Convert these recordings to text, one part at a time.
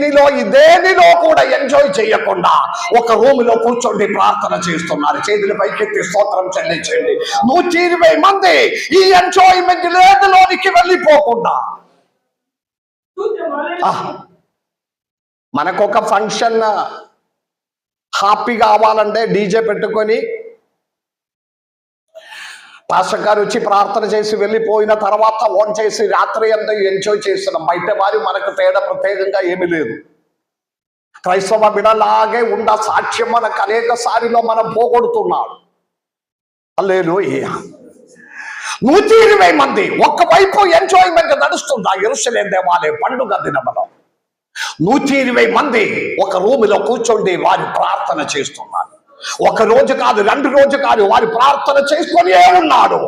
వీటిలో దేనిలో కూడా ఎంజాయ్ చేయకుండా ఒక రూములో కూర్చోండి ప్రార్థన చేస్తున్నారు. చేతుల పైకెత్తి స్తోత్రం చెల్లించండి. 120 మంది ఈ ఎంజాయ్మెంట్ లేదులోనికి వెళ్ళిపోకుండా. మనకొక ఫంక్షన్ హ్యాపీగా అవ్వాలంటే డీజే పెట్టుకొని పాస్టర్ గారు వచ్చి ప్రార్థన చేసి వెళ్ళిపోయిన తర్వాత ఓన్ చేసి రాత్రి అంతా ఎంజాయ్ చేస్తున్నాం. బయట వారి మనకు తేడా ప్రత్యేకంగా ఏమీ లేదు. క్రైస్తవ బిడలాగే ఉన్న సాక్ష్యం మనకు అనేక సారిలో మనం పోగొడుతున్నాడు. హల్లెలూయా. 120 మంది ఒకవైపు ఎంజాయ్మెంట్ నడుస్తుందా యెరూషలేము దేవాలయం పండుగ దినములో. 120 మంది ఒక రూములో కూర్చోండి వారు ప్రార్థన చేస్తున్నారు. ఒక రోజు కాదు, 2 రోజు కాదు, వారు ప్రార్థన చేసుకొని ఉన్నాడు.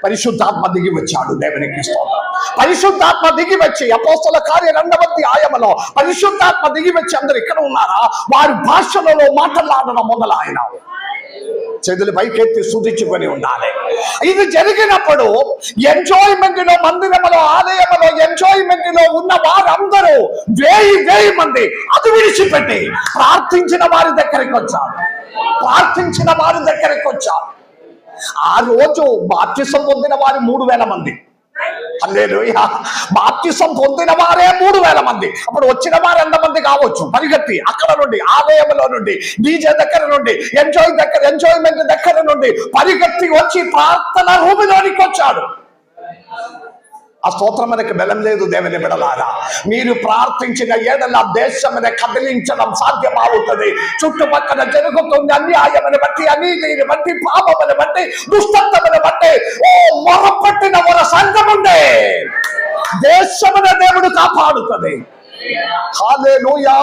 పరిశుద్ధాత్మ దిగి వచ్చాడు. దేవునికి స్తోత్రం. పరిశుద్ధాత్మ దిగి వచ్చి అపోస్తల కార్య 2వ అధ్యాయములో పరిశుద్ధాత్మ దిగి వచ్చి అందరు ఇక్కడ ఉన్నారా వారి భాషలలో మాట్లాడడం మొదలైన చేతులు పైకెత్తి స్తుతించుకొని ఉండాలి. ఇది జరిగినప్పుడు ఎంజాయ్మెంట్ లో మందిరములో ఆలయములో ఎంజాయ్మెంట్ లో ఉన్న వారందరూ 1000 మంది అది విడిచిపెట్టి ప్రార్థించిన వారి దగ్గరికి వచ్చారు. ప్రార్థించిన వారి దగ్గరికి వచ్చారు. ఆ రోజు బాప్తిసం పొందిన వారు 3000 మంది. హల్లెలూయా. బాప్తిసం పొందిన వారే 3000 మంది. అప్పుడు వచ్చిన వారు ఎంతమంది కావచ్చు? పరిగెత్తి అక్కడ నుండి ఆలయంలో నుండి డీజే దగ్గర నుండి ఎంజాయ్మెంట్ దగ్గర నుండి పరిగెత్తి వచ్చి ప్రార్థన రూములోనికి వచ్చాడు. ఆ స్తోత్రం మనకి బలం లేదు. దేవుని బిడలారా, మీరు ప్రార్థించిన ఏడల దేశమని కదిలించడం సాధ్యమవుతుంది. చుట్టుపక్కల జరుగుతున్న అన్యాయమని బట్టి, అనీతిని బట్టి, పాపమని బట్టి, దుష్టత్వమని బట్టి మొరపెట్టిన ఒక సంఘముండే దేశమని దేవుడు కాపాడుతుంది. హల్లెలూయా.